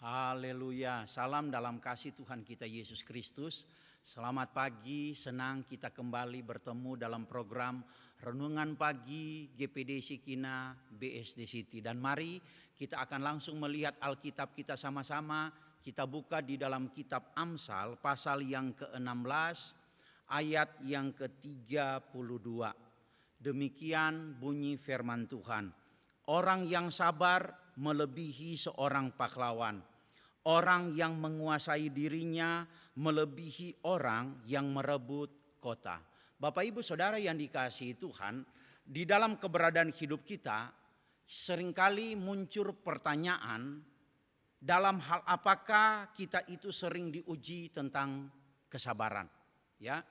Haleluya, salam dalam kasih Tuhan kita Yesus Kristus. Selamat pagi, senang kita kembali bertemu dalam program Renungan Pagi GPD Sikina BSD City. Dan mari kita akan langsung melihat Alkitab kita sama-sama. Kita buka di dalam kitab Amsal pasal yang ke-16 ayat yang ke-32. Demikian bunyi firman Tuhan. Orang yang sabar melebihi seorang pahlawan. Orang yang menguasai dirinya melebihi orang yang merebut kota. Bapak Ibu Saudara yang dikasihi Tuhan, di dalam keberadaan hidup kita seringkali muncul pertanyaan dalam hal apakah kita itu sering diuji tentang kesabaran. Ya,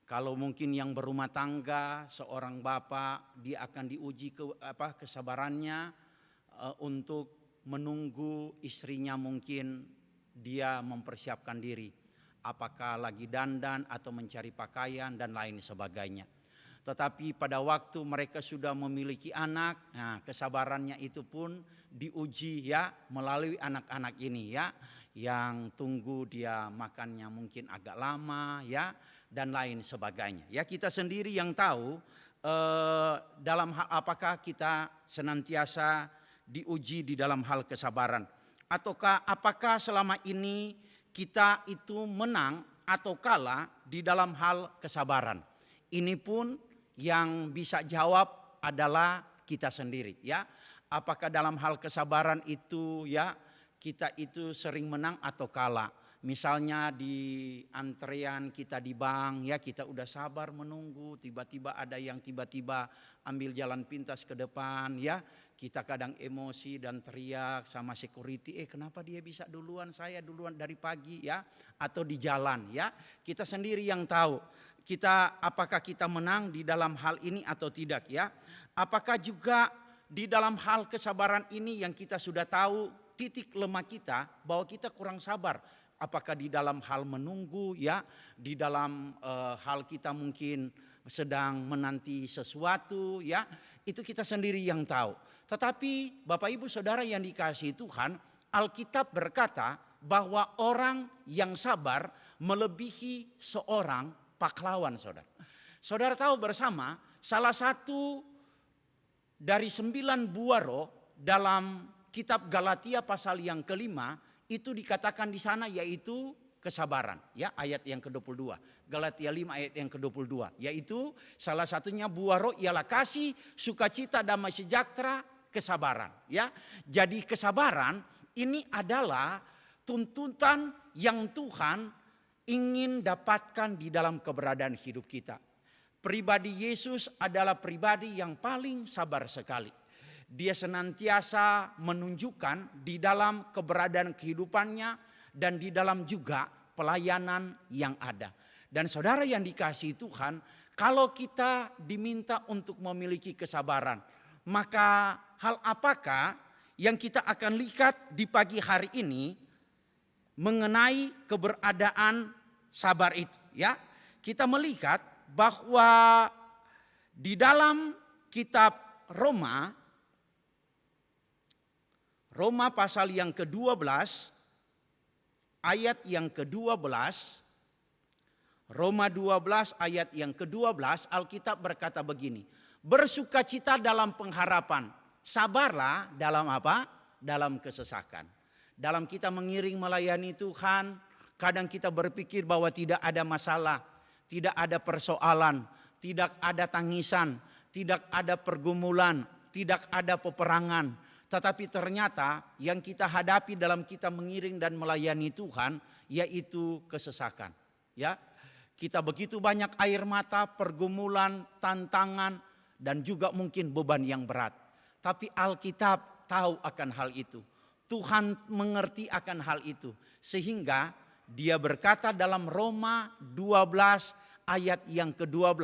kalau mungkin yang berumah tangga, seorang bapak dia akan diuji kesabarannya untuk menunggu istrinya, mungkin dia mempersiapkan diri. Apakah lagi dandan atau mencari pakaian dan lain sebagainya. Tetapi pada waktu mereka sudah memiliki anak, nah kesabarannya itu pun diuji ya melalui anak-anak ini ya. Yang tunggu dia makannya mungkin agak lama ya dan lain sebagainya. Ya kita sendiri yang tahu dalam hal apakah kita senantiasa diuji di dalam hal kesabaran. Ataukah apakah selama ini kita itu menang atau kalah di dalam hal kesabaran. Ini pun yang bisa jawab adalah kita sendiri ya. Apakah dalam hal kesabaran itu ya kita itu sering menang atau kalah. Misalnya di antrean kita di bank ya, kita udah sabar menunggu, tiba-tiba ada yang tiba-tiba ambil jalan pintas ke depan ya. Kita kadang emosi dan teriak sama security, kenapa dia bisa duluan, saya duluan dari pagi ya. Atau di jalan ya, kita sendiri yang tahu. Apakah kita menang di dalam hal ini atau tidak ya. Apakah juga di dalam hal kesabaran ini yang kita sudah tahu titik lemah kita bahwa kita kurang sabar. Apakah di dalam hal menunggu ya, di dalam hal kita mungkin sedang menanti sesuatu ya, itu kita sendiri yang tahu. Tetapi Bapak Ibu Saudara yang dikasihi Tuhan, Alkitab berkata bahwa orang yang sabar melebihi seorang pahlawan, saudara. Saudara tahu bersama salah satu dari 9 buah roh dalam kitab Galatia pasal yang kelima itu dikatakan di sana yaitu kesabaran ya, ayat yang ke-22. Galatia 5 ayat yang ke-22, yaitu salah satunya buah roh ialah kasih, sukacita, damai sejahtera, kesabaran ya. Jadi kesabaran ini adalah tuntutan yang Tuhan ingin dapatkan di dalam keberadaan hidup kita. Pribadi Yesus adalah pribadi yang paling sabar sekali. Dia senantiasa menunjukkan di dalam keberadaan kehidupannya dan di dalam juga pelayanan yang ada. Dan saudara yang dikasihi Tuhan, kalau kita diminta untuk memiliki kesabaran, maka hal apakah yang kita akan lihat di pagi hari ini mengenai keberadaan sabar itu ya. Kita melihat bahwa di dalam kitab Roma pasal yang ke-12 ayat yang ke-12, Roma 12 ayat yang ke-12, Alkitab berkata begini, bersukacita dalam pengharapan, sabarlah dalam apa? Dalam kesesakan. Dalam kita mengiring melayani Tuhan, kadang kita berpikir bahwa tidak ada masalah, tidak ada persoalan, tidak ada tangisan, tidak ada pergumulan, tidak ada peperangan. Tetapi ternyata yang kita hadapi dalam kita mengiring dan melayani Tuhan yaitu kesesakan. Ya, kita begitu banyak air mata, pergumulan, tantangan dan juga mungkin beban yang berat. Tapi Alkitab tahu akan hal itu. Tuhan mengerti akan hal itu. Sehingga dia berkata dalam Roma 12 ayat yang ke-12,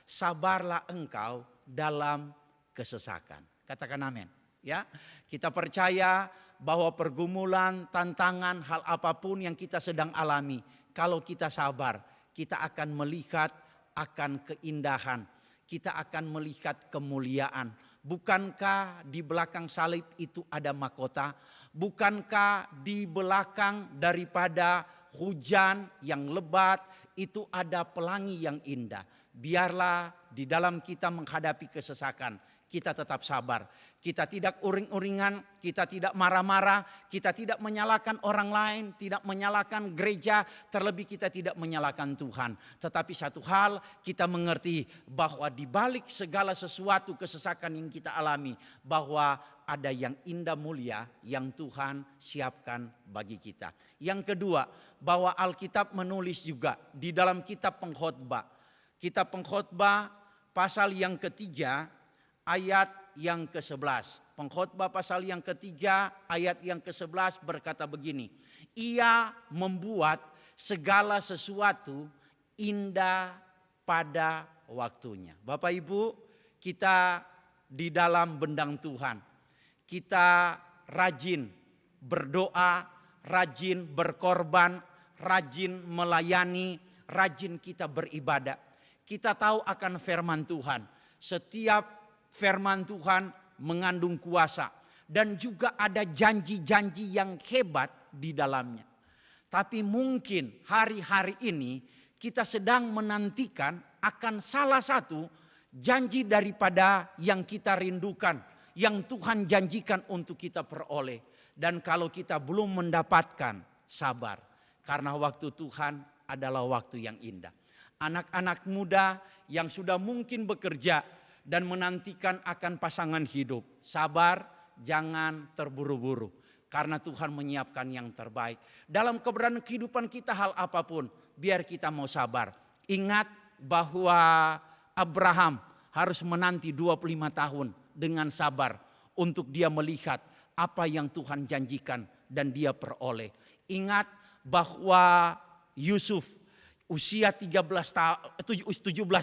sabarlah engkau dalam kesesakan. Katakan amin. Ya, kita percaya bahwa pergumulan, tantangan, hal apapun yang kita sedang alami, kalau kita sabar, kita akan melihat akan keindahan, kita akan melihat kemuliaan. Bukankah di belakang salib itu ada mahkota? Bukankah di belakang daripada hujan yang lebat itu ada pelangi yang indah? Biarlah di dalam kita menghadapi kesesakan, kita tetap sabar. Kita tidak uring-uringan, kita tidak marah-marah, kita tidak menyalahkan orang lain, tidak menyalahkan gereja, terlebih kita tidak menyalahkan Tuhan. Tetapi satu hal kita mengerti bahwa di balik segala sesuatu kesesakan yang kita alami, bahwa ada yang indah mulia yang Tuhan siapkan bagi kita. Yang kedua, bahwa Alkitab menulis juga di dalam kitab Pengkhotbah. Kitab Pengkhotbah pasal yang ketiga ayat yang ke-11. Pengkhotbah pasal yang ketiga ayat yang ke-11 berkata begini. Ia membuat segala sesuatu indah pada waktunya. Bapak Ibu, kita di dalam bendang Tuhan. Kita rajin berdoa, rajin berkorban, rajin melayani, rajin kita beribadah. Kita tahu akan firman Tuhan. Setiap firman Tuhan mengandung kuasa dan juga ada janji-janji yang hebat di dalamnya. Tapi mungkin hari-hari ini kita sedang menantikan akan salah satu janji daripada yang kita rindukan, yang Tuhan janjikan untuk kita peroleh. Dan kalau kita belum mendapatkan, sabar, karena waktu Tuhan adalah waktu yang indah. Anak-anak muda yang sudah mungkin bekerja dan menantikan akan pasangan hidup, sabar, jangan terburu-buru, karena Tuhan menyiapkan yang terbaik. Dalam keberadaan kehidupan kita hal apapun, biar kita mau sabar. Ingat bahwa Abraham harus menanti 25 tahun dengan sabar untuk dia melihat apa yang Tuhan janjikan dan dia peroleh. Ingat bahwa Yusuf usia 17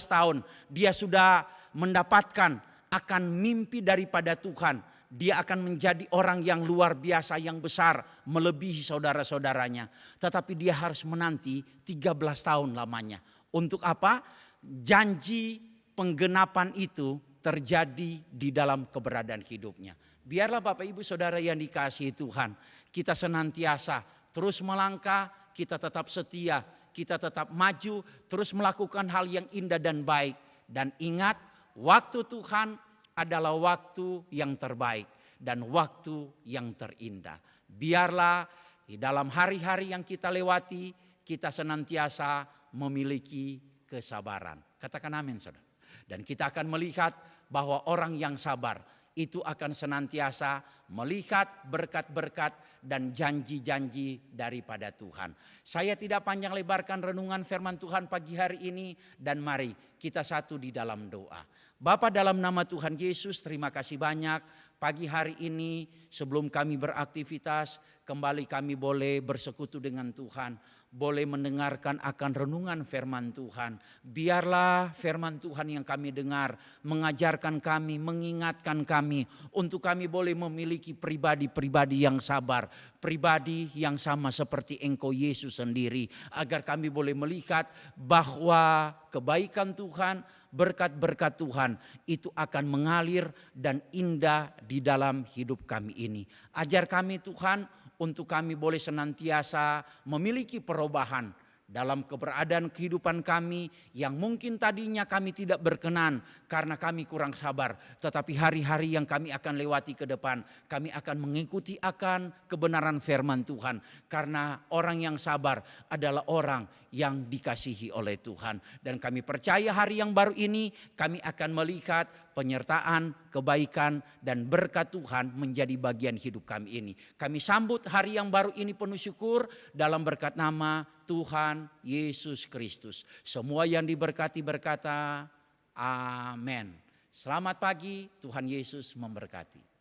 tahun dia sudah mendapatkan akan mimpi daripada Tuhan. Dia akan menjadi orang yang luar biasa, yang besar, melebihi saudara-saudaranya. Tetapi dia harus menanti 13 tahun lamanya. Untuk apa? Janji penggenapan itu terjadi di dalam keberadaan hidupnya. Biarlah Bapak Ibu Saudara yang dikasihi Tuhan, kita senantiasa terus melangkah, kita tetap setia, kita tetap maju, terus melakukan hal yang indah dan baik. Dan ingat, waktu Tuhan adalah waktu yang terbaik dan waktu yang terindah. Biarlah di dalam hari-hari yang kita lewati, kita senantiasa memiliki kesabaran. Katakan amin, saudara. Dan kita akan melihat bahwa orang yang sabar itu akan senantiasa melihat berkat-berkat dan janji-janji daripada Tuhan. Saya tidak panjang lebarkan renungan firman Tuhan pagi hari ini, dan mari kita satu di dalam doa. Bapa, dalam nama Tuhan Yesus, terima kasih banyak pagi hari ini sebelum kami beraktivitas, kembali kami boleh bersekutu dengan Tuhan, boleh mendengarkan akan renungan firman Tuhan. Biarlah firman Tuhan yang kami dengar mengajarkan kami, mengingatkan kami untuk kami boleh memiliki pribadi-pribadi yang sabar, pribadi yang sama seperti Engkau Yesus sendiri, agar kami boleh melihat bahwa kebaikan Tuhan, berkat-berkat Tuhan itu akan mengalir dan indah di dalam hidup kami ini. Ajar kami Tuhan untuk kami boleh senantiasa memiliki perubahan dalam keberadaan kehidupan kami yang mungkin tadinya kami tidak berkenan karena kami kurang sabar. Tetapi hari-hari yang kami akan lewati ke depan, kami akan mengikuti akan kebenaran firman Tuhan. Karena orang yang sabar adalah orang yang dikasihi oleh Tuhan. Dan kami percaya hari yang baru ini kami akan melihat penyertaan, kebaikan dan berkat Tuhan menjadi bagian hidup kami ini. Kami sambut hari yang baru ini penuh syukur dalam berkat nama Tuhan Yesus Kristus. Semua yang diberkati berkata amin. Selamat pagi, Tuhan Yesus memberkati.